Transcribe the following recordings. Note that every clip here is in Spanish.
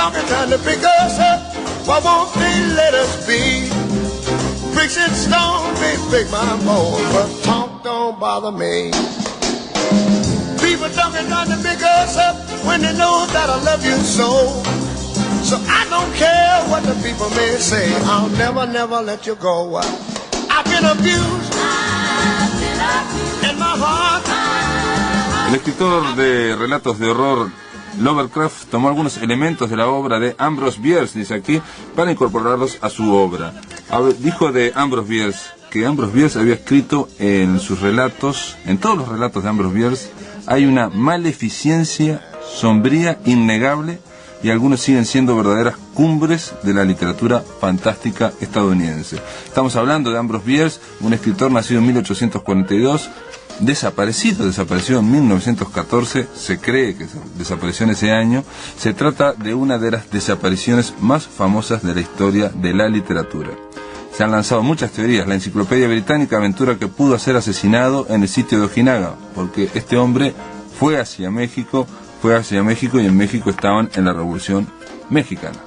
talking, trying to pick us up. Why won't they let us be? Bricks and stone may break my bones, but talk don't bother me. People talking, trying to pick us up when they know that I love you so. So I don't care what the people may say. I'll never, never let you go. I've been abused. In my heart. El escritor de relatos de horror Lovecraft tomó algunos elementos de la obra de Ambrose Bierce, dice aquí, para incorporarlos a su obra. Dijo de Ambrose Bierce que Ambrose Bierce había escrito en sus relatos, en todos los relatos de Ambrose Bierce, hay una maleficencia sombría, innegable, y algunos siguen siendo verdaderas cumbres de la literatura fantástica estadounidense. Estamos hablando de Ambrose Bierce, un escritor nacido en 1842, desapareció en 1914, se cree que desapareció en ese año. Se trata de una de las desapariciones más famosas de la historia de la literatura. Se han lanzado muchas teorías. La Enciclopedia Británica aventura que pudo ser asesinado en el sitio de Ojinaga, porque este hombre fue hacia México y en México estaban en la Revolución Mexicana.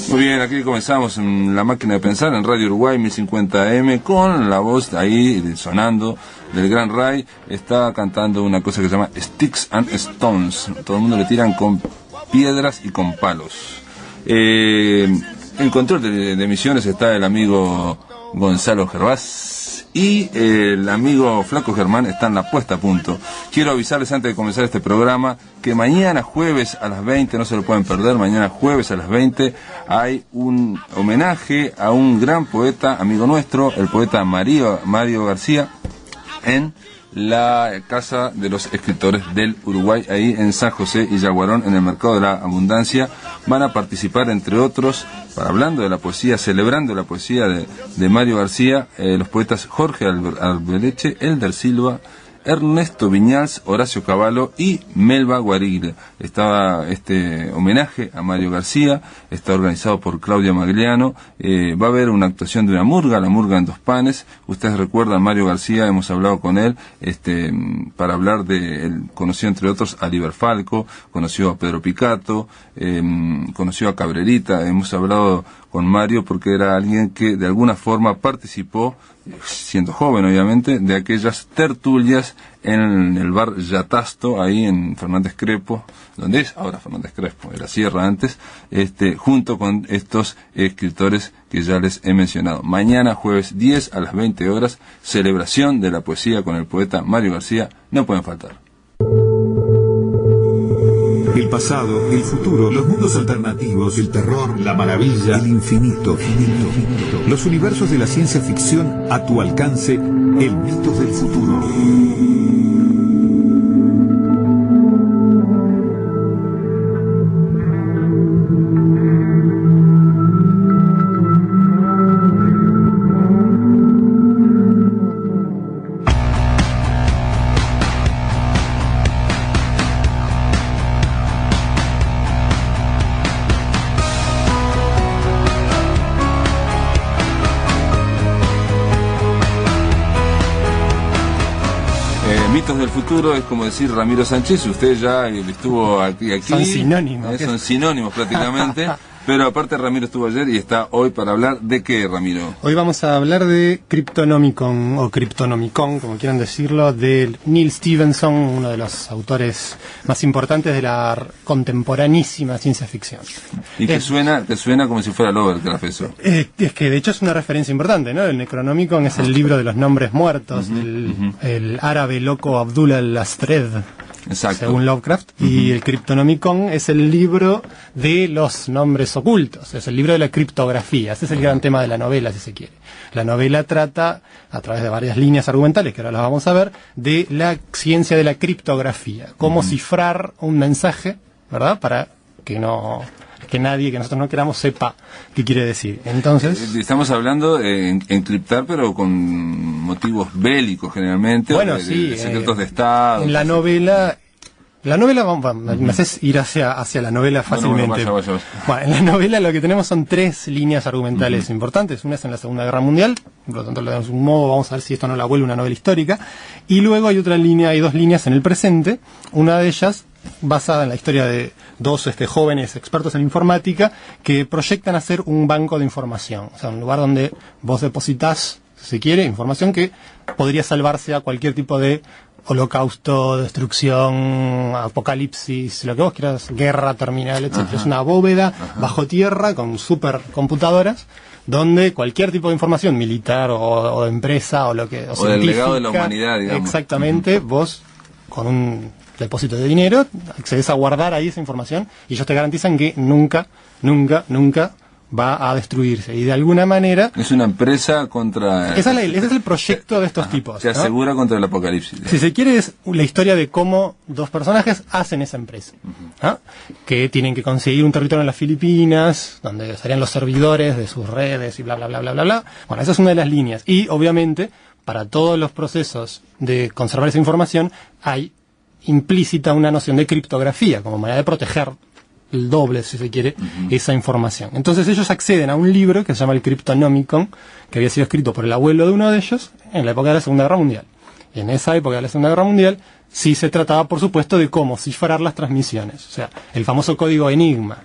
Muy bien, aquí comenzamos en La Máquina de Pensar, en Radio Uruguay 1050M, con la voz ahí sonando del Gran Ray. Está cantando una cosa que se llama Sticks and Stones. Todo el mundo le tiran con piedras y con palos. En control de emisiones está el amigo Gonzalo Gervás. Y el amigo Flaco Germán está en la puesta a punto. Quiero avisarles antes de comenzar este programa que mañana jueves a las 20, no se lo pueden perder, mañana jueves a las 20 hay un homenaje a un gran poeta, amigo nuestro, el poeta Mario García, en la Casa de los Escritores del Uruguay, ahí en San José y Yaguarón, en el Mercado de la Abundancia. Van a participar, entre otros, hablando de la poesía, celebrando la poesía de Mario García, los poetas Jorge Albeleche, Elder Silva, Ernesto Viñals, Horacio Cavallo y Melba Guariglia. Estaba este homenaje a Mario García, está organizado por Claudia Magliano. Va a haber una actuación de una murga, la murga en Dos Panes. Ustedes recuerdan, Mario García, hemos hablado con él para hablar de, él conoció entre otros a Liber Falco, conoció a Pedro Picato, conoció a Cabrerita. Hemos hablado con Mario porque era alguien que de alguna forma participó, siendo joven obviamente, de aquellas tertulias en el bar Yatasto, ahí en Fernández Crespo, donde es ahora Fernández Crespo, era Sierra antes, junto con estos escritores que ya les he mencionado. Mañana jueves 10 a las 20 horas, celebración de la poesía con el poeta Mario García, no pueden faltar. El pasado, el futuro, los mundos alternativos, el terror, la maravilla, el infinito, los universos de la ciencia ficción a tu alcance, el Mitos del Futuro. Mitos del futuro es como decir Ramiro Sánchez, usted ya estuvo aquí. Son sinónimos. Son sinónimos prácticamente. Pero aparte Ramiro estuvo ayer y está hoy para hablar de qué, Ramiro. Hoy vamos a hablar de Cryptonomicon, o Cryptonomicon, como quieran decirlo, de Neil Stephenson, uno de los autores más importantes de la contemporanísima ciencia ficción. Y que suena como si fuera Lovecraft eso. Es que de hecho es una referencia importante, ¿no? El Necronomicon es el libro de los nombres muertos, el árabe loco Abdullah al-Astred. Exacto. Según Lovecraft, y el Cryptonomicon es el libro de los nombres ocultos, es el libro de la criptografía. Ese es el gran tema de la novela, si se quiere. La novela trata, a través de varias líneas argumentales, que ahora las vamos a ver, de la ciencia de la criptografía, cómo cifrar un mensaje, ¿verdad?, para que no que nadie que nosotros no queramos sepa qué quiere decir. Entonces, estamos hablando de encriptar, pero con motivos bélicos generalmente, bueno, o de sí, secretos de Estado. en la novela, me haces ir hacia la novela fácilmente. No, vaya. Bueno, en la novela lo que tenemos son 3 líneas argumentales importantes. Una es en la Segunda Guerra Mundial, por lo tanto le damos un modo, vamos a ver si esto no la vuelve una novela histórica. Y luego hay 2 líneas en el presente, una de ellas basada en la historia de 2 jóvenes expertos en informática que proyectan hacer un banco de información, o sea, un lugar donde vos depositas, si se quiere, información que podría salvarse a cualquier tipo de holocausto, destrucción, apocalipsis, lo que vos quieras, guerra terminal, etc. Es una bóveda bajo tierra con supercomputadoras donde cualquier tipo de información militar o de empresa o lo que o del legado de la humanidad, digamos. Exactamente, vos con un depósito de dinero accedes a guardar ahí esa información y ellos te garantizan que nunca va a destruirse, y de alguna manera es una empresa contra... ese es el proyecto de estos tipos. Se asegura contra el apocalipsis. Si se quiere, es la historia de cómo 2 personajes hacen esa empresa, que tienen que conseguir un territorio en las Filipinas, donde serían los servidores de sus redes y bla, bla, bla, bla, bla, bla. Bueno, esa es una de las líneas. Y, obviamente, para todos los procesos de conservar esa información, hay implícita una noción de criptografía, como manera de proteger el doble, si se quiere, esa información. Entonces ellos acceden a un libro que se llama el Cryptonomicon, que había sido escrito por el abuelo de uno de ellos en la época de la Segunda Guerra Mundial. Y en esa época de la Segunda Guerra Mundial sí se trataba, por supuesto, de cómo cifrar las transmisiones, o sea, el famoso código Enigma.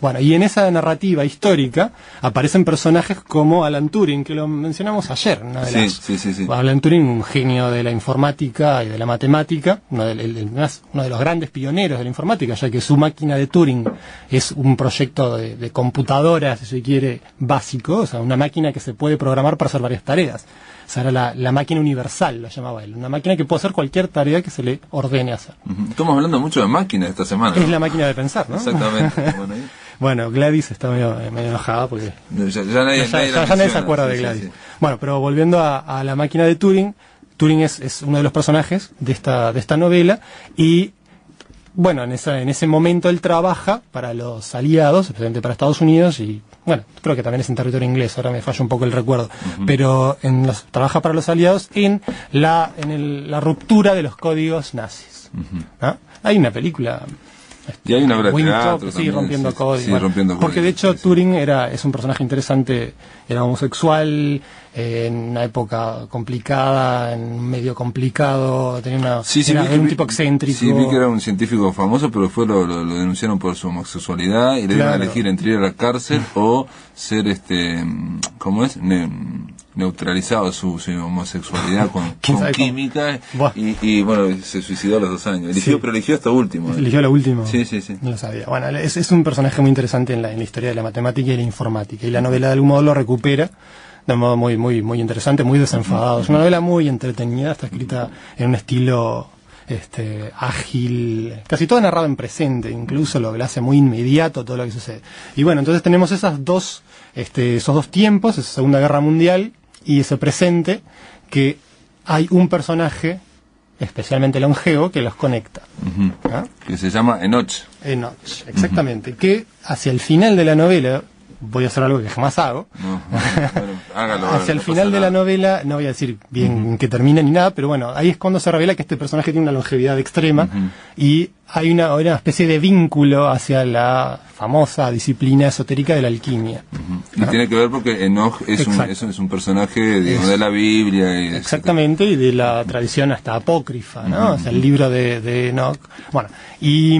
Bueno, y en esa narrativa histórica aparecen personajes como Alan Turing, que lo mencionamos ayer, una de las... Sí. Alan Turing, un genio de la informática y de la matemática, uno de los grandes pioneros de la informática, ya que su máquina de Turing es un proyecto de computadora, si se quiere, básico, o sea, una máquina que se puede programar para hacer varias tareas. O sea, era la máquina universal, lo llamaba él. Una máquina que puede hacer cualquier tarea que se le ordene hacer. Estamos hablando mucho de máquinas esta semana, ¿no? Es la máquina de pensar, ¿no? Exactamente. Bueno, Gladys está medio enojada porque ya nadie se acuerda de Gladys. Sí. Bueno, pero volviendo a la máquina de Turing, Turing es uno de los personajes de esta novela y... Bueno, en ese momento él trabaja para los aliados, especialmente para Estados Unidos, y bueno, creo que también es en territorio inglés, ahora me falla un poco el recuerdo, pero trabaja para los aliados en la ruptura de los códigos nazis. Hay una película... Y hay una obra de teatro que también, rompiendo códigos. Sí, rompiendo códigos. Porque de hecho Turing es un personaje interesante, era homosexual, en una época complicada, en un medio complicado, tenía era un tipo excéntrico. Sí, vi que era un científico famoso, pero lo denunciaron por su homosexualidad y le dieron a elegir entre ir a la cárcel o ser ¿cómo es? Neutralizado su homosexualidad con química y bueno, se suicidó a los 2 años. Pero eligió esto último. Eligió lo último. Sí. No lo sabía. Bueno, es un personaje muy interesante en la historia de la matemática y la informática, y la novela de algún modo lo recupera de un modo muy interesante, muy desenfadado. Es una novela muy entretenida, está escrita en un estilo ágil, casi todo narrado en presente, incluso lo que lo hace muy inmediato todo lo que sucede. Y bueno, entonces tenemos esos dos tiempos, esa Segunda Guerra Mundial y ese presente, que hay un personaje especialmente longevo que los conecta. Que se llama Enoch. Enoch, exactamente. Que hacia el final de la novela, voy a hacer algo que jamás hago. Bueno, hágalo. Hacia el final de la novela, no voy a decir bien que termina ni nada, pero bueno, ahí es cuando se revela que este personaje tiene una longevidad extrema y hay una especie de vínculo hacia la famosa disciplina esotérica de la alquimia. Y tiene que ver porque Enoch es un personaje de la Biblia. Y exactamente, y de la tradición hasta apócrifa, ¿no? O sea, el libro de Enoch. Bueno, y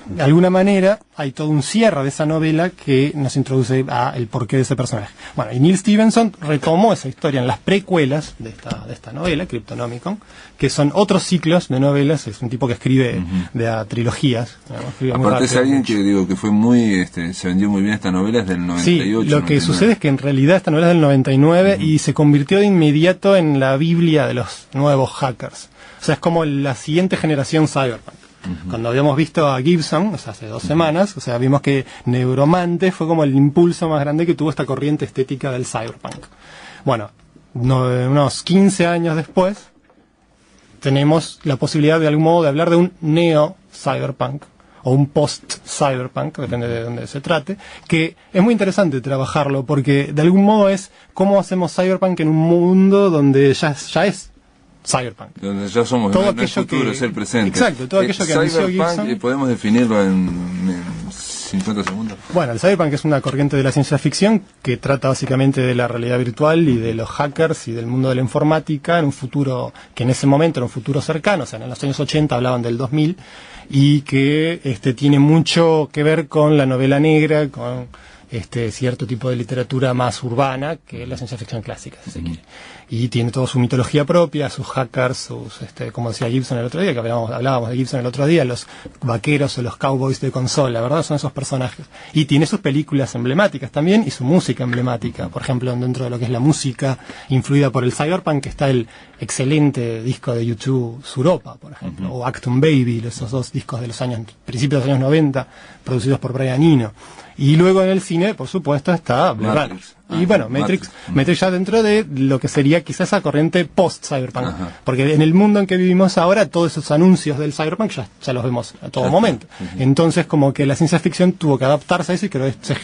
de alguna manera hay todo un cierre de esa novela que nos introduce a el porqué de ese personaje. Bueno, y Neil Stephenson retomó esa historia en las precuelas de esta novela, Cryptonomicon, que son otros ciclos de novelas. Es un tipo que escribe de a trilogías. Aparte es alguien que fue muy, se vendió muy bien esta novela, es del 98. Sí, lo que sucede es que en realidad esta novela es del 99 y se convirtió de inmediato en la Biblia de los nuevos hackers. O sea, es como la siguiente generación cyberpunk. Cuando habíamos visto a Gibson, o sea, hace 2 semanas, o sea, vimos que Neuromante fue como el impulso más grande que tuvo esta corriente estética del cyberpunk. Bueno, unos 15 años después, tenemos la posibilidad de algún modo de hablar de un neo-cyberpunk, o un post-cyberpunk, depende de dónde se trate, que es muy interesante trabajarlo, porque de algún modo es cómo hacemos cyberpunk en un mundo donde ya es cyberpunk. Donde ya somos, todo no aquello es futuro, que, es el presente. Exacto, todo aquello que anunció Cyberpunk, Gibson. podemos definirlo en 50 segundos. Bueno, el cyberpunk es una corriente de la ciencia ficción que trata básicamente de la realidad virtual y de los hackers y del mundo de la informática en un futuro que en ese momento era un futuro cercano, o sea, en los años 80 hablaban del 2000, y que tiene mucho que ver con la novela negra, con cierto tipo de literatura más urbana que la ciencia ficción clásica, si se quiere. Y tiene toda su mitología propia, sus hackers, sus como decía Gibson el otro día, que hablábamos de Gibson el otro día, los vaqueros o los cowboys de consola, ¿verdad? Son esos personajes. Y tiene sus películas emblemáticas también y su música emblemática. Por ejemplo, dentro de lo que es la música influida por el cyberpunk está el excelente disco de U2 Suropa, por ejemplo, o Acton Baby, esos dos discos de los principios de los años 90, producidos por Brian Eno. Y luego en el cine, por supuesto, está Blade Runner. Y bueno, Matrix ya dentro de lo que sería quizás esa corriente post-cyberpunk. Porque en el mundo en que vivimos ahora, todos esos anuncios del cyberpunk ya los vemos a todo momento. Entonces, como que la ciencia ficción tuvo que adaptarse a eso y se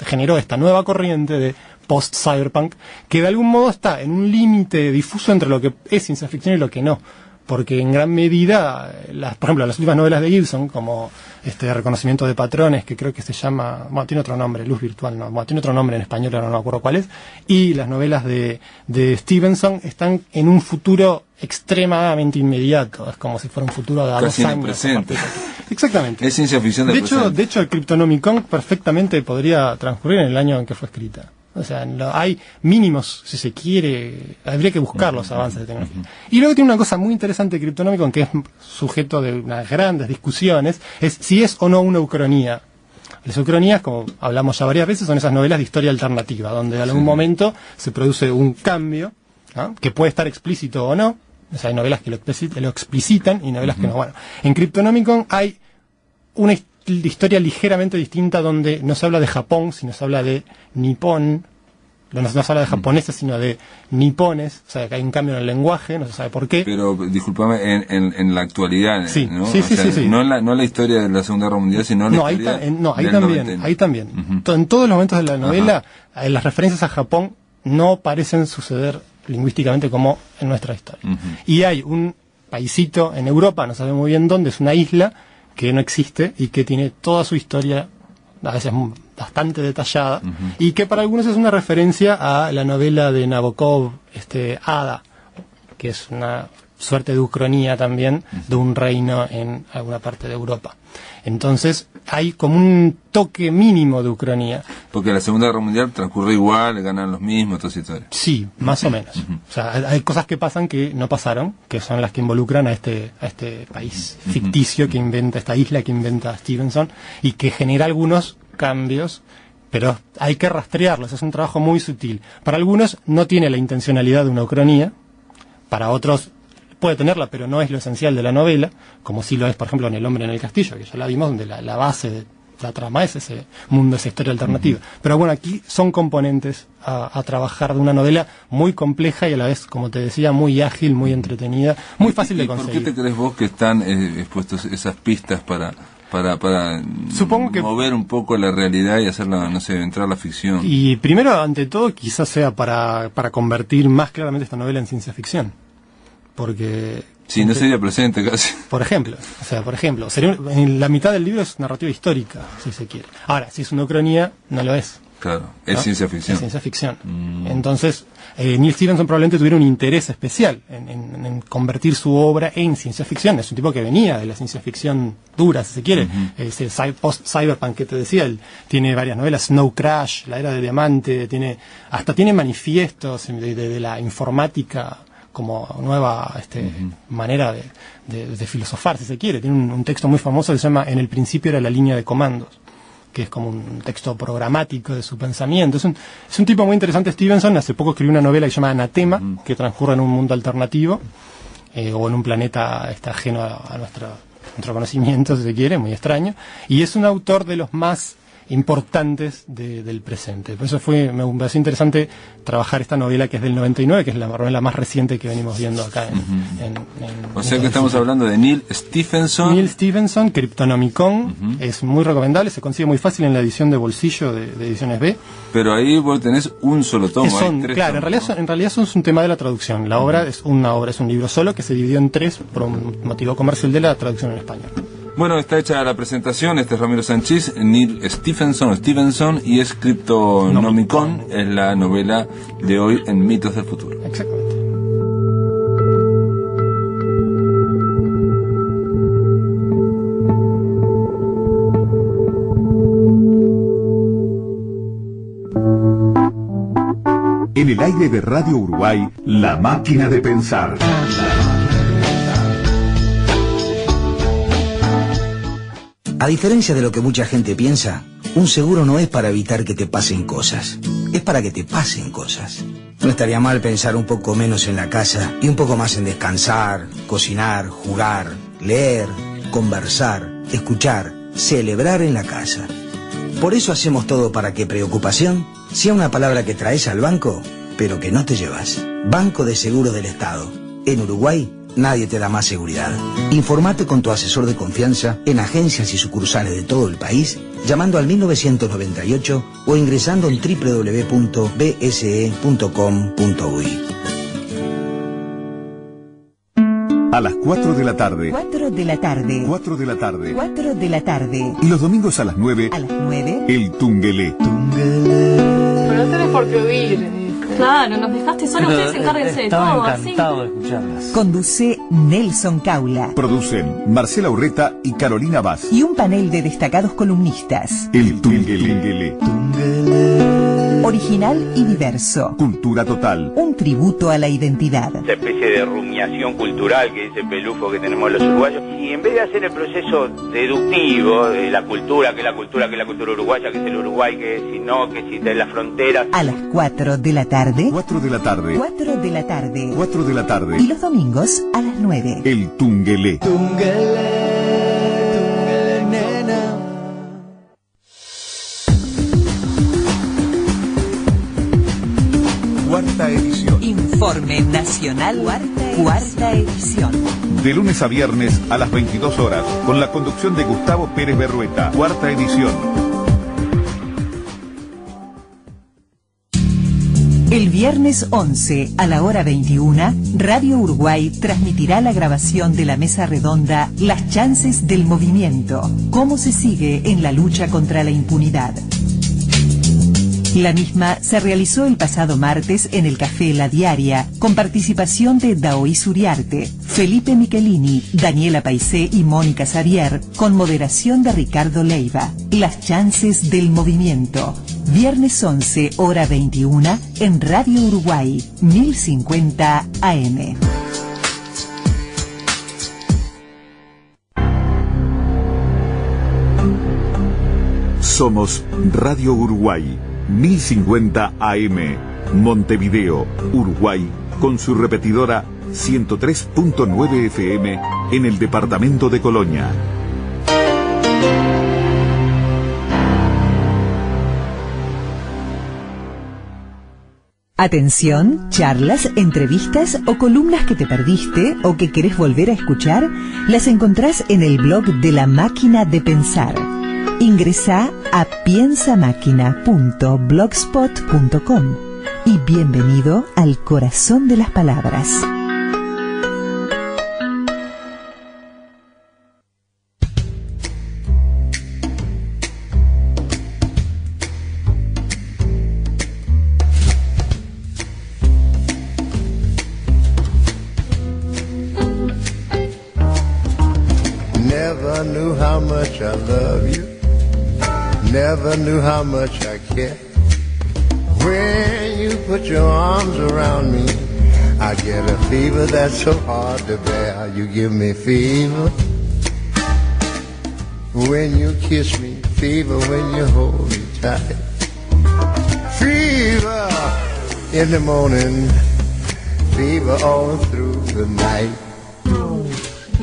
generó esta nueva corriente de post-cyberpunk que de algún modo está en un límite difuso entre lo que es ciencia ficción y lo que no. Porque en gran medida, por ejemplo, las últimas novelas de Gibson, como Reconocimiento de Patrones, que creo que se llama, bueno, tiene otro nombre, Luz Virtual, no, bueno, tiene otro nombre en español, ahora no me acuerdo cuál es, y las novelas de Stevenson están en un futuro extremadamente inmediato, es como si fuera un futuro de a casi 2 años. presente. Exactamente. Es ciencia ficción del presente. De hecho, el Cryptonomicon perfectamente podría transcurrir en el año en que fue escrita. O sea, hay mínimos, si se quiere, habría que buscar los avances de tecnología. Y luego tiene una cosa muy interesante de Cryptonomicon, que es sujeto de unas grandes discusiones, es si es o no una ucronía. Las ucronías, como hablamos ya varias veces, son esas novelas de historia alternativa, donde en algún momento se produce un cambio, ¿no? Que puede estar explícito o no. O sea, hay novelas que lo explicitan y novelas que no. Bueno, en Cryptonomicon hay una historia ligeramente distinta donde no se habla de Japón, sino se habla de Nippon. No se habla de japoneses, sino de nipones. O sea, que hay un cambio en el lenguaje, no se sabe por qué. Pero, discúlpame, en la actualidad, sí, ¿no? Sí. No en la historia de la Segunda Guerra Mundial, sino en la historia ahí también. En todos los momentos de la novela, las referencias a Japón no parecen suceder lingüísticamente como en nuestra historia. Y hay un paisito en Europa, no sabemos muy bien dónde, es una isla que no existe y que tiene toda su historia a veces bastante detallada y que para algunos es una referencia a la novela de Nabokov, Ada, que es una suerte de ucronía también de un reino en alguna parte de Europa. Entonces hay como un toque mínimo de ucronía. Porque la Segunda Guerra Mundial transcurre igual, ganan los mismos, todas esas historias. Sí, más o menos. O sea, hay cosas que pasan que no pasaron, que son las que involucran a este país ficticio que inventa, esta isla que inventa Stevenson y que genera algunos cambios, pero hay que rastrearlos, es un trabajo muy sutil. Para algunos no tiene la intencionalidad de una ucronía, para otros puede tenerla, pero no es lo esencial de la novela, como sí lo es, por ejemplo, en El hombre en el castillo, que ya la vimos, donde la base de la trama es ese mundo, esa historia alternativa. Pero bueno, aquí son componentes a trabajar de una novela muy compleja y a la vez, como te decía, muy ágil, muy entretenida, muy fácil de conseguir. ¿Por qué te crees vos que están expuestos esas pistas para Supongo que mover un poco la realidad y hacerla, no sé, entrar a la ficción? Y primero, ante todo, quizás sea para convertir más claramente esta novela en ciencia ficción. Porque sí, no sería presente casi. Por ejemplo, sería en la mitad del libro es narrativa histórica, si se quiere. Ahora, si es una ucronía, no lo es. Claro, es ¿no? ciencia ficción. Es ciencia ficción. Entonces, Neil Stevenson probablemente tuviera un interés especial en convertir su obra en ciencia ficción. Es un tipo que venía de la ciencia ficción dura, si se quiere. Ese post-cyberpunk que te decía, él tiene varias novelas, Snow Crash, La Era de Diamante, tiene manifiestos de la informática como nueva manera de filosofar, si se quiere. Tiene un texto muy famoso que se llama En el principio era la línea de comandos, que es como un texto programático de su pensamiento. Es un tipo muy interesante, Stevenson. Hace poco escribió una novela que se llama Anatema, que transcurre en un mundo alternativo, o en un planeta ajeno a nuestro conocimiento, si se quiere, muy extraño. Y es un autor de los más importantes del presente. Por eso me pareció interesante trabajar esta novela que es del 99, que es la novela más reciente que venimos viendo acá o sea que estamos hablando de Neal Stephenson. Neal Stephenson, Cryptonomicon, es muy recomendable, se consigue muy fácil en la edición de bolsillo de Ediciones B. Pero ahí vos tenés un solo tomo, claro, tomos. en realidad son un tema de la traducción. La obra es un libro solo que se dividió en 3 por un motivo comercial de la traducción en español. Bueno, está hecha la presentación, este es Ramiro Sánchez, Neal Stephenson, y es Cryptonomicon, es la novela de hoy en Mitos del Futuro. Exactamente. En el aire de Radio Uruguay, La Máquina de Pensar. A diferencia de lo que mucha gente piensa, un seguro no es para evitar que te pasen cosas, es para que te pasen cosas. No estaría mal pensar un poco menos en la casa y un poco más en descansar, cocinar, jugar, leer, conversar, escuchar, celebrar en la casa. Por eso hacemos todo para que preocupación sea una palabra que traes al banco, pero que no te llevas. Banco de Seguro del Estado. En Uruguay, nadie te da más seguridad. Informate con tu asesor de confianza en agencias y sucursales de todo el país, llamando al 1998 o ingresando en www.bse.com.uy. A las 4 de la tarde. 4 de la tarde. 4 de la tarde. 4 de la tarde. Y los domingos a las 9. A las 9. El Tungelé. Pero no tenés por qué oír. Claro, nos dejaste solo, ustedes encárguense de todo, así. Estaba encantado de escucharlas. Conduce Nelson Caula. Producen Marcela Urreta y Carolina Vaz. Y un panel de destacados columnistas. El Tungelé. Original y diverso. Cultura total. Un tributo a la identidad. Esta especie de rumiación cultural que dice Pelufo que tenemos los uruguayos. Y en vez de hacer el proceso deductivo de la cultura, que la cultura uruguaya, que es el Uruguay, que si no, que si de las fronteras. A las 4 de la tarde. 4 de la tarde. 4 de la tarde. 4 de la tarde. Y los domingos a las 9. El Tungelé. Cuarta edición. Informe Nacional. Cuarta edición. De lunes a viernes a las 22 horas, con la conducción de Gustavo Pérez Berrueta. Cuarta edición. El viernes 11 a la hora 21, Radio Uruguay transmitirá la grabación de la mesa redonda Las chances del movimiento. ¿Cómo se sigue en la lucha contra la impunidad? La misma se realizó el pasado martes en el Café La Diaria, con participación de Daoís Uriarte, Felipe Michelini, Daniela Paisé y Mónica Xavier, con moderación de Ricardo Leiva. Las chances del movimiento. Viernes 11, hora 21, en Radio Uruguay, 1050 AM. Somos Radio Uruguay, 1050 AM, Montevideo, Uruguay, con su repetidora 103.9 FM en el departamento de Colonia. Atención, charlas, entrevistas o columnas que te perdiste o que querés volver a escuchar, las encontrás en el blog de La Máquina de Pensar. Ingresá a piensamáquina.blogspot.com y bienvenido al corazón de las palabras. Never knew how much I love you. Never knew how much I care. When you put your arms around me, I get a fever that's so hard to bear. You give me fever when you kiss me, fever when you hold me tight. Fever in the morning, fever all through the night.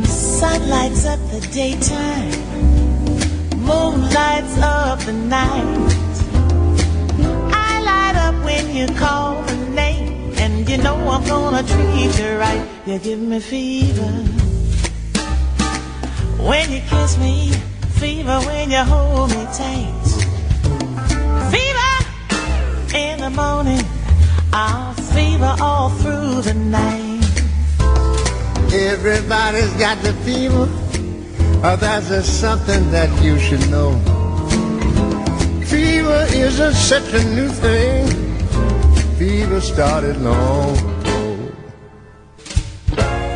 Sun lights up the daytime, moonlight lights of the night. I light up when you call my name, and you know I'm gonna treat you right. You give me fever when you kiss me, fever when you hold me tight. Fever in the morning, I'll fever all through the night. Everybody's got the fever. That's just something that you should know. Fever isn't such a new thing. Fever started long ago.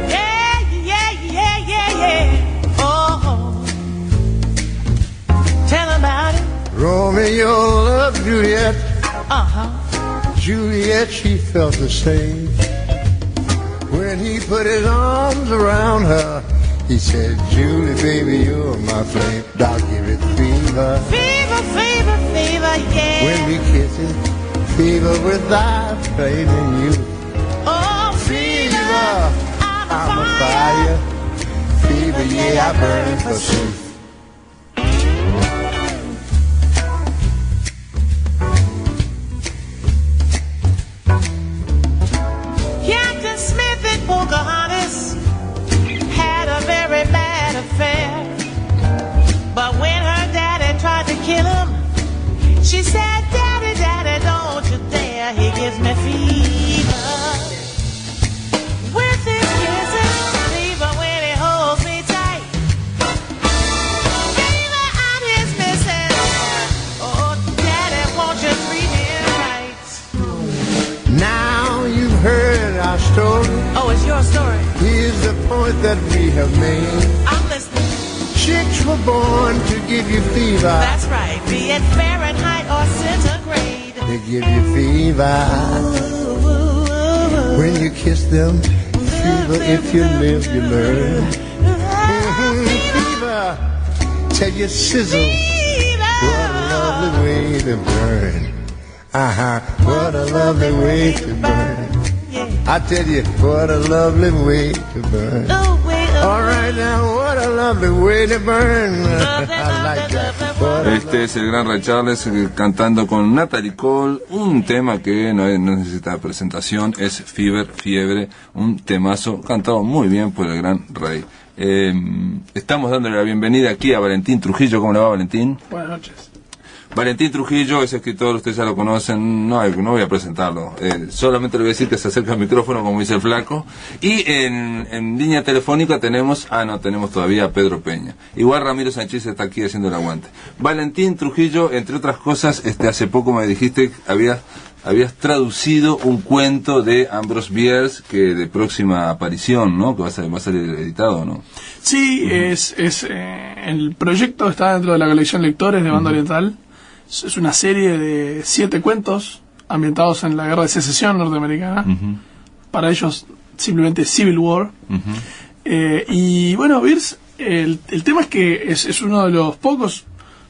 Yeah, yeah, yeah, yeah, yeah. Oh, tell about it. Romeo loved Juliet. Uh-huh. Juliet, she felt the same. When he put his arms around her, he said, Julie, baby, you're my flame. I'll give it fever. Fever, fever, fever, yeah. When we kiss it, fever without blaming you. Oh, Fever, I'm a fire. Fever, yeah, I burn for truth. Captain Smith and Pocahontas had a very bad affair. But when her daddy tried to kill him, she said, Daddy, Daddy, don't you dare. He gives me fever with his kisses, fever when he holds me tight, fever on his missus. Oh, Daddy, won't you treat him right? Now you've heard our story. Oh, it's your story. Here's the point that we have made. I'm listening. Chicks were born to give you fever. That's right, be it Fahrenheit or centigrade. They give you fever. When you kiss them, fever. If you live, you learn. Fever till you sizzle. What a lovely way to burn. What a lovely way to burn. I tell you, what a lovely way to burn. All right now, what a lovely way to burn. I like that. Este es el gran Ray Charles cantando con Natalie Cole un tema que no necesita presentación, es Fever, Fiebre, un temazo cantado muy bien por el gran Ray. Estamos dándole la bienvenida aquí a Valentín Trujillo. ¿Cómo le va, Valentín? Buenas noches. Valentín Trujillo es escritor, ustedes ya lo conocen, no voy a presentarlo, solamente le voy a decir que se acerca al micrófono como dice el flaco, y en línea telefónica tenemos todavía a Pedro Peña. Igual Ramiro Sánchez está aquí haciendo el aguante. Valentín Trujillo, entre otras cosas, hace poco me dijiste que habías traducido un cuento de Ambrose Bierce que de próxima aparición, ¿no? Que va a salir editado, ¿no? Sí, el proyecto está dentro de la colección Lectores de Banda Oriental. Es una serie de 7 cuentos ambientados en la Guerra de Secesión norteamericana. Para ellos, simplemente Civil War. Y bueno, Bierce, el tema es que es uno de los pocos,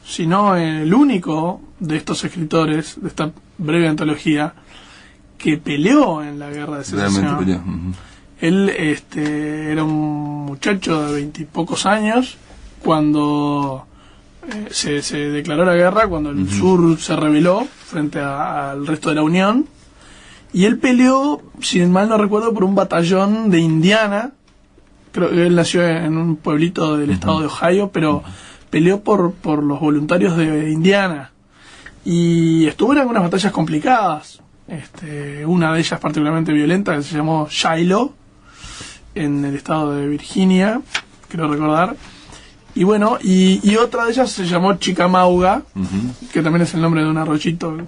si no el único, de estos escritores, de esta breve antología, que peleó en la Guerra de Secesión. Realmente peleó. Él era un muchacho de 20 y pocos años cuando se declaró la guerra, cuando el sur se rebeló frente al resto de la Unión, y él peleó, si mal no recuerdo, por un batallón de Indiana. Creo que él nació en un pueblito del estado de Ohio, pero peleó por los voluntarios de Indiana y estuvo en algunas batallas complicadas. Una de ellas particularmente violenta, que se llamó Shiloh, en el estado de Virginia, creo recordar. Y bueno, y otra de ellas se llamó Chickamauga, que también es el nombre de un arroyito que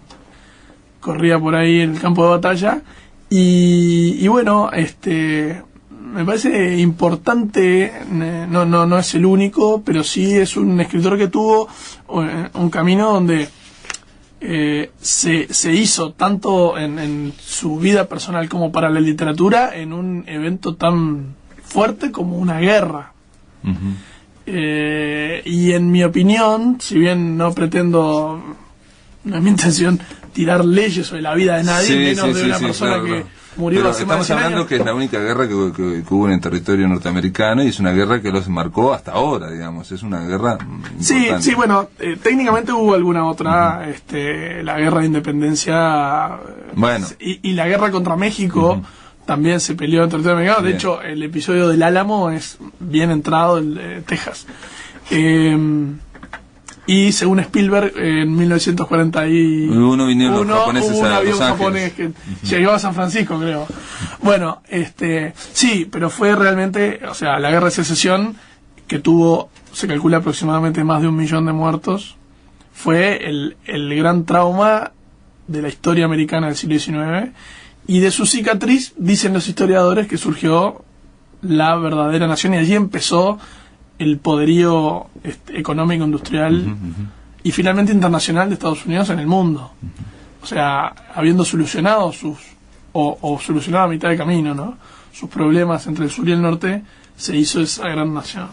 corría por ahí en el campo de batalla. Y bueno, me parece importante, no es el único, pero sí es un escritor que tuvo un camino donde se hizo tanto en su vida personal como para la literatura en un evento tan fuerte como una guerra. Y en mi opinión, si bien no es mi intención tirar leyes sobre la vida de nadie, menos de una persona murió Pero hace más de estamos 100 hablando años. que es la única guerra que hubo en el territorio norteamericano y es una guerra que los marcó hasta ahora, digamos. Es una guerra importante. Sí, bueno, técnicamente hubo alguna otra, la guerra de independencia Bueno. y la guerra contra México también se peleó en territorio americano. De Bien. hecho, el episodio del Álamo es bien entrado en Texas. Y según Spielberg, en 1941 vinieron los japoneses hubo un a avión Los Ángeles. japonés que llegó a San Francisco, creo. Bueno, sí, pero fue realmente, o sea, la guerra de secesión, que tuvo, se calcula aproximadamente más de 1 millón de muertos, fue el gran trauma de la historia americana del siglo XIX, y de su cicatriz, dicen los historiadores, que surgió la verdadera nación, y allí empezó el poderío económico, industrial y finalmente internacional de Estados Unidos en el mundo. O sea, habiendo solucionado o solucionado a mitad de camino, ¿no?, sus problemas entre el sur y el norte, se hizo esa gran nación.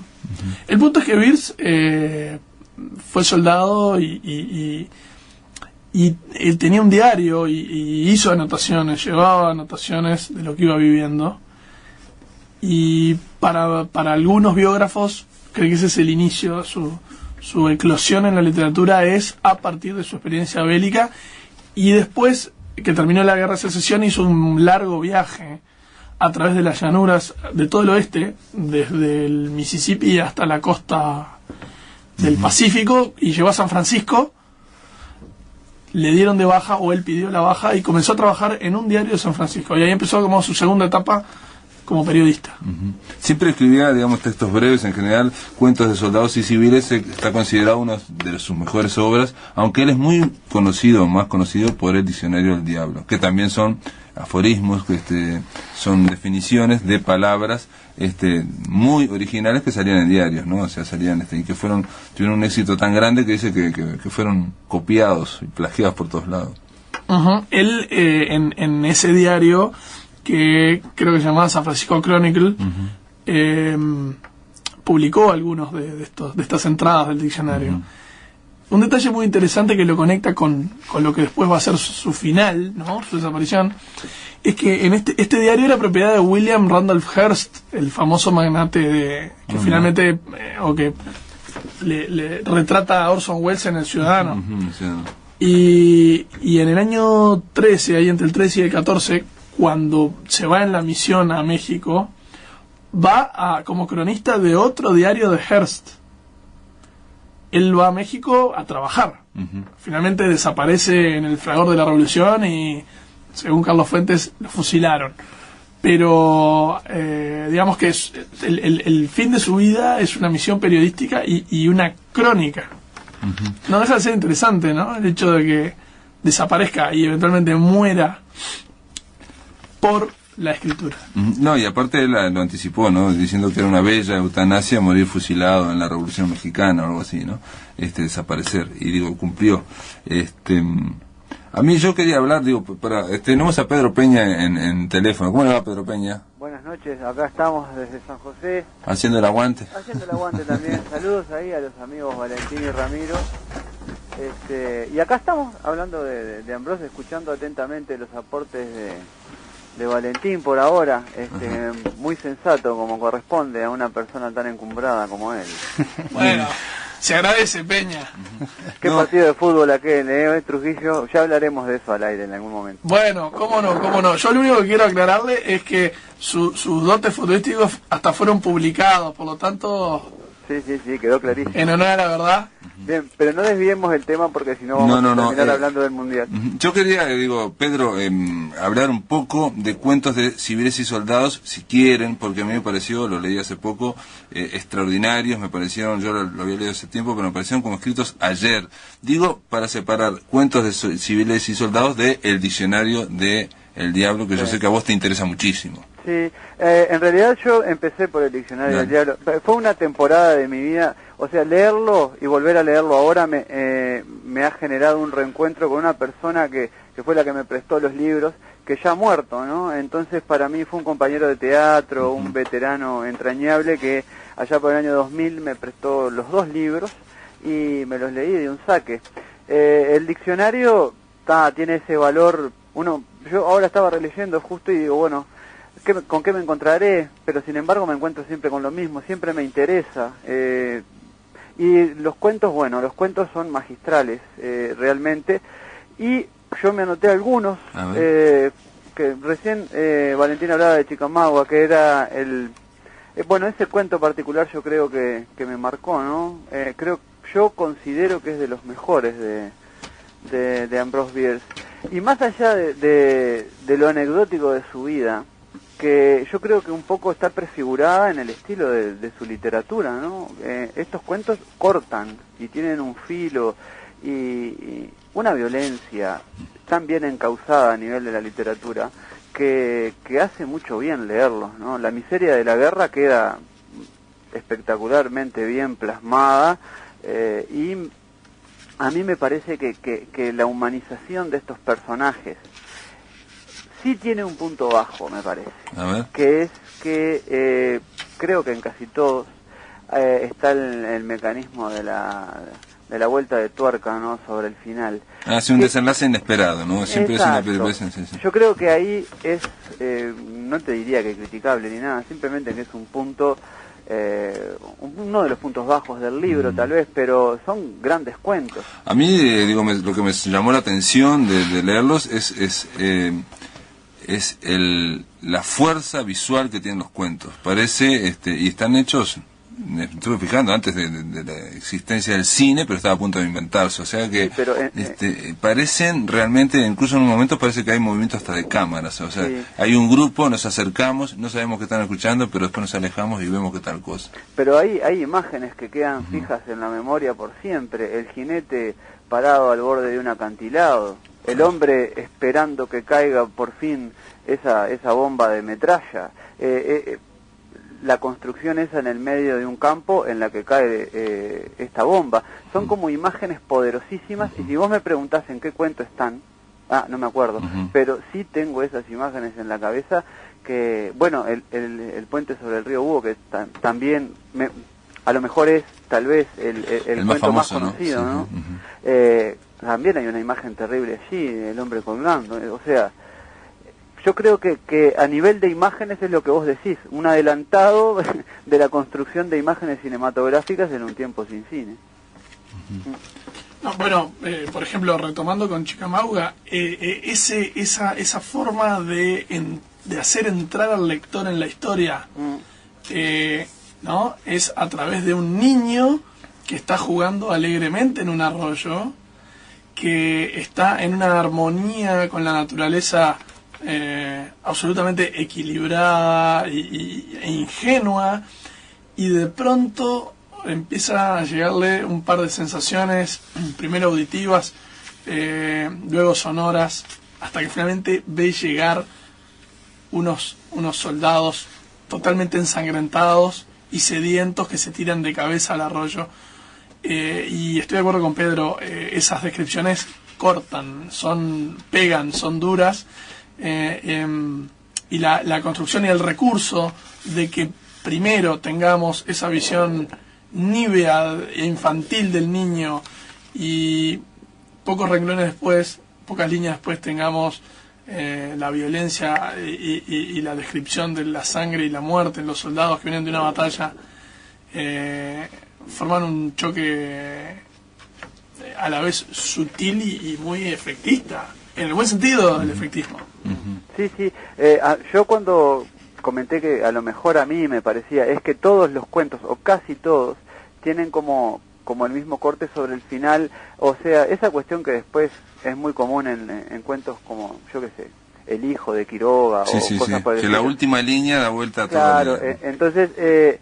El punto es que Bierce fue soldado y él tenía un diario y hizo anotaciones, llevaba anotaciones de lo que iba viviendo. Y para algunos biógrafos, creo que ese es el inicio, su eclosión en la literatura es a partir de su experiencia bélica, y después que terminó la guerra de secesión hizo un largo viaje a través de las llanuras de todo el oeste, desde el Mississippi hasta la costa del Pacífico, y llegó a San Francisco. Le dieron de baja, o él pidió la baja, y comenzó a trabajar en un diario de San Francisco, y ahí empezó como su segunda etapa como periodista. Siempre escribía, digamos, textos breves en general, cuentos de soldados y civiles. Está considerado una de sus mejores obras, aunque él es muy conocido, más conocido por el Diccionario del Diablo, que también son aforismos, que son definiciones de palabras muy originales que salían en diarios, ¿no? O sea, salían y que tuvieron un éxito tan grande que dice que fueron copiados y plagiados por todos lados. Él en ese diario, que creo que se llamaba San Francisco Chronicle, publicó algunos de estas entradas del diccionario. Un detalle muy interesante que lo conecta con lo que después va a ser su final, ¿no?, su desaparición, es que en este diario era propiedad de William Randolph Hearst, el famoso magnate que finalmente que le retrata a Orson Welles en El Ciudadano. Y en el año 13, ahí entre el 13 y el 14, cuando se va en la misión a México, va como cronista de otro diario de Hearst. Él va a México a trabajar. Finalmente desaparece en el fragor de la revolución y, según Carlos Fuentes, lo fusilaron. Pero digamos que el fin de su vida es una misión periodística y una crónica. No deja de ser interesante, ¿no?, el hecho de que desaparezca y eventualmente muera por la escritura. No, y aparte él lo anticipó, ¿no?, diciendo que era una bella eutanasia morir fusilado en la Revolución Mexicana o algo así, ¿no?, desaparecer, y cumplió. A mí yo quería hablar, tenemos a Pedro Peña en teléfono. ¿Cómo le va, Pedro Peña? Buenas noches, acá estamos desde San José. Haciendo el aguante. Haciendo el aguante también. Saludos ahí a los amigos Valentín y Ramiro. Y acá estamos hablando de Ambrosio, escuchando atentamente los aportes de Valentín por ahora, muy sensato como corresponde a una persona tan encumbrada como él. Bueno, se agradece, Peña. Qué partido de fútbol aquel, Trujillo. Ya hablaremos de eso al aire en algún momento. Bueno, cómo no. Yo lo único que quiero aclararle es que sus dotes futbolísticos hasta fueron publicados, por lo tanto... Sí, quedó clarísimo. En honor a la verdad. Bien, pero no desviemos el tema porque si no vamos a terminar hablando del Mundial. Yo quería, Pedro, hablar un poco de cuentos de civiles y soldados, si quieren, porque a mí me pareció, lo leí hace poco, extraordinarios, me parecieron, yo lo había leído hace tiempo, pero me parecieron como escritos ayer. Digo, para separar cuentos de civiles y soldados de el diccionario de El Diablo, que yo sé que a vos te interesa muchísimo. Sí, en realidad yo empecé por el Diccionario del Diablo. Fue una temporada de mi vida, o sea, leerlo y volver a leerlo ahora me ha generado un reencuentro con una persona que fue la que me prestó los libros, que ya ha muerto, ¿no? Entonces para mí fue un compañero de teatro, un veterano entrañable que allá por el año 2000 me prestó los 2 libros y me los leí de un saque. El diccionario tiene ese valor yo ahora estaba releyendo justo y digo, bueno, ¿con qué me encontraré? Pero sin embargo me encuentro siempre con lo mismo, siempre me interesa. Y los cuentos, bueno, los cuentos son magistrales, realmente. Y yo me anoté algunos, que recién Valentín hablaba de Chicamauga, que era bueno, ese cuento particular yo creo que me marcó, ¿no? Yo considero que es de los mejores de Ambrose Bierce. Y más allá de lo anecdótico de su vida, que yo creo que un poco está prefigurada en el estilo de su literatura, ¿no? Estos cuentos cortan y tienen un filo y una violencia tan bien encauzada a nivel de la literatura que hace mucho bien leerlos, ¿no? La miseria de la guerra queda espectacularmente bien plasmada, y a mí me parece que la humanización de estos personajes sí tiene un punto bajo, me parece, que es que creo que en casi todos está el mecanismo de la vuelta de tuerca, ¿no? Sobre el final. Hace un desenlace inesperado, ¿no? Siempre exacto. Es una peripecia. Sí. Yo creo que ahí es, no te diría que criticable ni nada, simplemente que es un punto, uno de los puntos bajos del libro, tal vez, pero son grandes cuentos. A mí, lo que me llamó la atención de leerlos es la fuerza visual que tienen los cuentos. Parece, y están hechos, me estuve fijando antes de la existencia del cine, pero estaba a punto de inventarse, o sea que parecen realmente, incluso en un momento parece que hay movimiento hasta de cámaras, o sea, hay un grupo, nos acercamos, no sabemos qué están escuchando, pero después nos alejamos y vemos qué tal cosa. Pero hay imágenes que quedan fijas en la memoria por siempre: el jinete parado al borde de un acantilado, el hombre esperando que caiga por fin esa bomba de metralla, la construcción esa en el medio de un campo en la que cae esta bomba. Son como imágenes poderosísimas, y si vos me preguntás en qué cuento están, no me acuerdo, pero sí tengo esas imágenes en la cabeza, que, bueno, el puente sobre el río Búho, que también a lo mejor es tal vez el cuento famoso, más conocido, ¿no? También hay una imagen terrible allí, el hombre colgando, o sea, yo creo que a nivel de imágenes es lo que vos decís, un adelantado de la construcción de imágenes cinematográficas en un tiempo sin cine. No, bueno, por ejemplo, retomando con Chicamauga, esa forma de hacer entrar al lector en la historia, ¿no? Es a través de un niño que está jugando alegremente en un arroyo, que está en una armonía con la naturaleza absolutamente equilibrada e ingenua, y de pronto empieza a llegarle un par de sensaciones, primero auditivas, luego sonoras, hasta que finalmente ve llegar unos soldados totalmente ensangrentados y sedientos que se tiran de cabeza al arroyo. Y estoy de acuerdo con Pedro, esas descripciones cortan, pegan, son duras, y la construcción y el recurso de que primero tengamos esa visión nívea e infantil del niño, y pocos renglones después, pocas líneas después, tengamos la violencia y la descripción de la sangre y la muerte en los soldados que vienen de una batalla, forman un choque a la vez sutil y muy efectista, en el buen sentido del efectismo. Sí, yo cuando comenté que a lo mejor a mí me parecía, es que todos los cuentos, o casi todos, tienen como el mismo corte sobre el final, o sea, esa cuestión que después es muy común en cuentos como, yo qué sé, El hijo de Quiroga, o cosas por el que estilo. la última línea da vuelta a todo. Claro, entonces,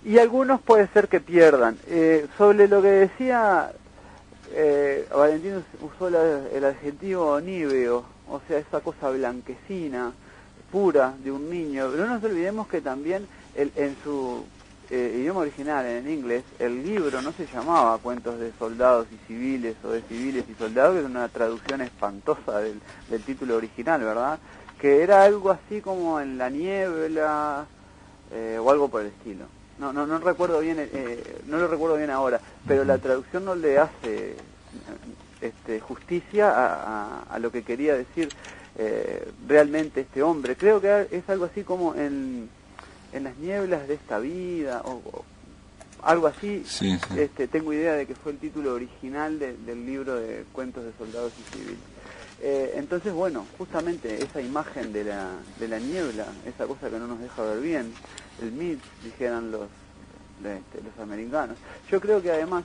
y algunos puede ser que pierdan. Sobre lo que decía, Valentín usó el adjetivo níveo, o sea, esa cosa blanquecina, pura de un niño, pero no nos olvidemos que también en su idioma original, en inglés, el libro no se llamaba Cuentos de soldados y civiles, o de civiles y soldados, que es una traducción espantosa del título original, ¿verdad? Que era algo así como En la niebla, o algo por el estilo. No recuerdo bien, no lo recuerdo bien ahora, pero la traducción no le hace justicia a lo que quería decir. realmente este hombre. Creo que es algo así como en las nieblas de esta vida, o algo así. Sí, sí. Tengo idea de que fue el título original del libro de cuentos de soldados y civiles. Entonces, bueno, justamente esa imagen de la niebla, esa cosa que no nos deja ver bien, el MIT, dijeran los americanos. Yo creo que además,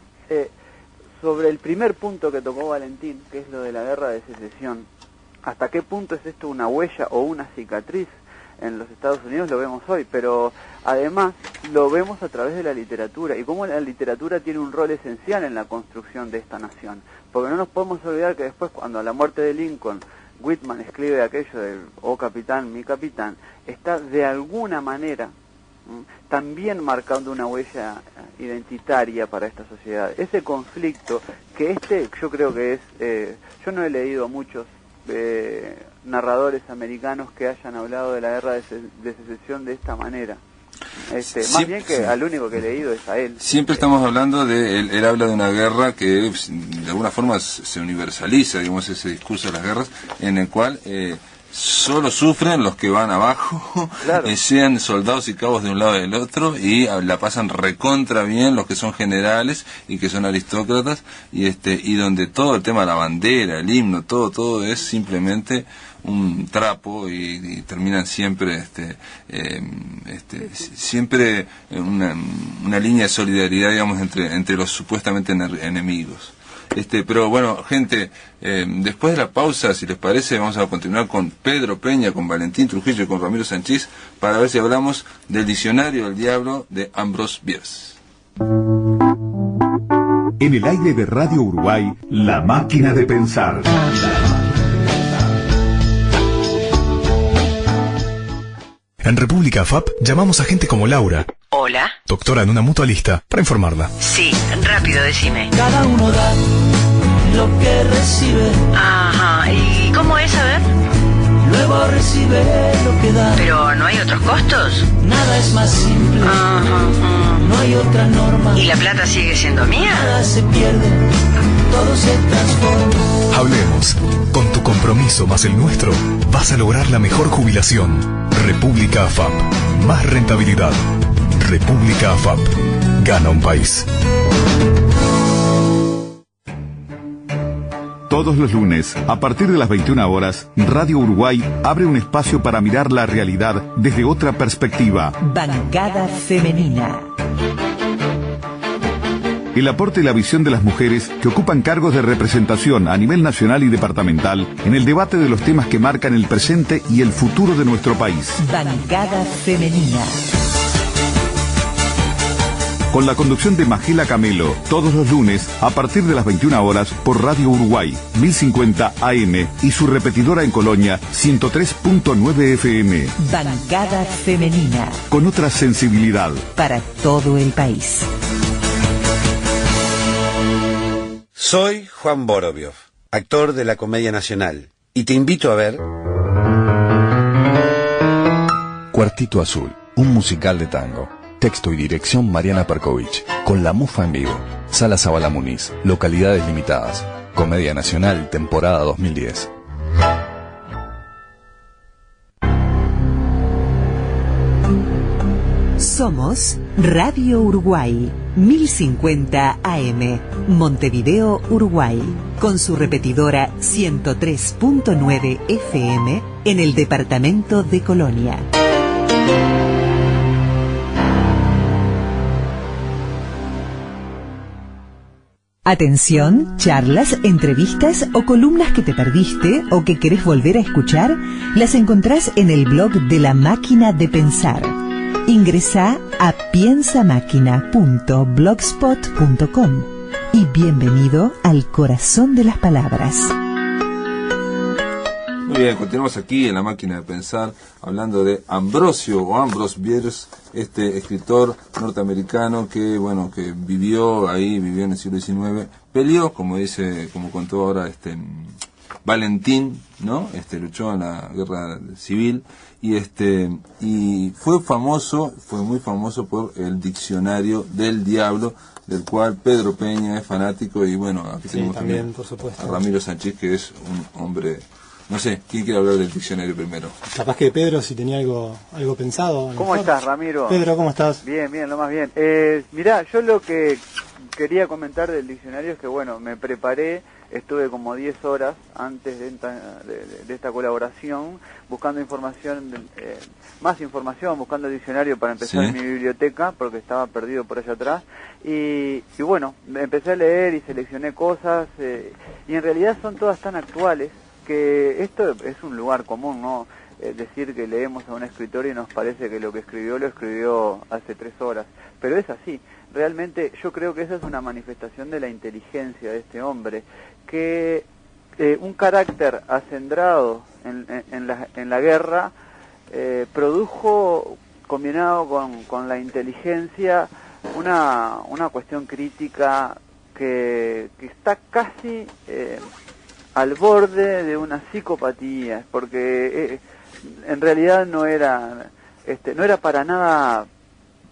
sobre el primer punto que tocó Valentín, que es lo de la guerra de secesión, hasta qué punto es esto una huella o una cicatriz en los Estados Unidos, lo vemos hoy, pero además lo vemos a través de la literatura, y cómo la literatura tiene un rol esencial en la construcción de esta nación, porque no nos podemos olvidar que después, cuando a la muerte de Lincoln, Whitman escribe aquello de "oh capitán, mi capitán", está de alguna manera también marcando una huella identitaria para esta sociedad. Ese conflicto, que yo creo que es, yo no he leído muchos narradores americanos que hayan hablado de la guerra de secesión de esta manera. Más bien que al único que he leído es a él. Siempre estamos hablando de, él habla de una guerra que de alguna forma se universaliza, digamos, ese discurso de las guerras, en el cual solo sufren los que van abajo, claro. Sean soldados y cabos de un lado y del otro, y la pasan recontra bien los que son generales y que son aristócratas, y donde todo el tema de la bandera, el himno, todo es simplemente un trapo, y terminan siempre siempre una línea de solidaridad, digamos, entre los supuestamente enemigos. Pero bueno, gente, después de la pausa, si les parece, vamos a continuar con Pedro Peña, con Valentín Trujillo y con Ramiro Sanchís, para ver si hablamos del Diccionario del Diablo de Ambrose Bierce. En el aire de Radio Uruguay, La Máquina de Pensar. En República FAP llamamos a gente como Laura. Hola. Doctora en una mutualista, para informarla. Sí, rápido, decime. Cada uno da lo que recibe. Ajá, ¿y cómo es, a ver? Luego recibe lo que da. ¿Pero no hay otros costos? Nada es más simple. Ajá. No hay otra norma. ¿Y la plata sigue siendo mía? Nada se pierde, todo se transforma. Hablemos. Con tu compromiso más el nuestro, vas a lograr la mejor jubilación. República AFAP. Más rentabilidad. República AFAP. Gana un país. Todos los lunes, a partir de las 21 horas, Radio Uruguay abre un espacio para mirar la realidad desde otra perspectiva. Bancada femenina. El aporte y la visión de las mujeres que ocupan cargos de representación a nivel nacional y departamental en el debate de los temas que marcan el presente y el futuro de nuestro país. Bancada femenina. Con la conducción de Magela Camelo, todos los lunes a partir de las 21 horas por Radio Uruguay, 1050 AM y su repetidora en Colonia, 103.9 FM. Bancada femenina. Con otra sensibilidad. Para todo el país. Soy Juan Boroviov, actor de la Comedia Nacional, y te invito a ver... Cuartito Azul, un musical de tango. Texto y dirección Mariana Perkovich, con la Mufa en vivo. Sala Zabala Muniz, localidades limitadas. Comedia Nacional, temporada 2010. Somos Radio Uruguay, 1050 AM, Montevideo, Uruguay, con su repetidora 103.9 FM en el departamento de Colonia. Atención, charlas, entrevistas o columnas que te perdiste o que querés volver a escuchar, las encontrás en el blog de La Máquina de Pensar. Ingresá a piensamáquina.blogspot.com y bienvenido al corazón de las palabras. Muy bien, continuamos aquí en La Máquina de Pensar hablando de Ambrose Bierce, este escritor norteamericano que vivió en el siglo XIX, peleó, como contó ahora Valentín, ¿no? Luchó en la guerra civil y fue muy famoso por el Diccionario del Diablo, del cual Pedro Peña es fanático, y aquí tenemos también por supuesto a Ramiro Sanchís, que es un hombre No sé, ¿quién quiere hablar del diccionario primero? Capaz que Pedro, si tenía algo pensado. ¿Cómo estás, Ramiro? Pedro, ¿cómo estás? Bien, lo más bien. Mirá, yo lo que quería comentar del diccionario es que, bueno, me preparé, estuve como 10 horas antes de esta colaboración buscando información, más información, buscando el diccionario para empezar en mi biblioteca, porque estaba perdido por allá atrás, y bueno, empecé a leer y seleccioné cosas, y en realidad son todas tan actuales, que esto es un lugar común, ¿no? Decir que leemos a un escritor y nos parece que lo escribió hace 3 horas, pero es así. Realmente yo creo que esa es una manifestación de la inteligencia de este hombre, que un carácter acendrado en la guerra produjo, combinado con la inteligencia, una cuestión crítica que está casi al borde de una psicopatía, porque en realidad no era para nada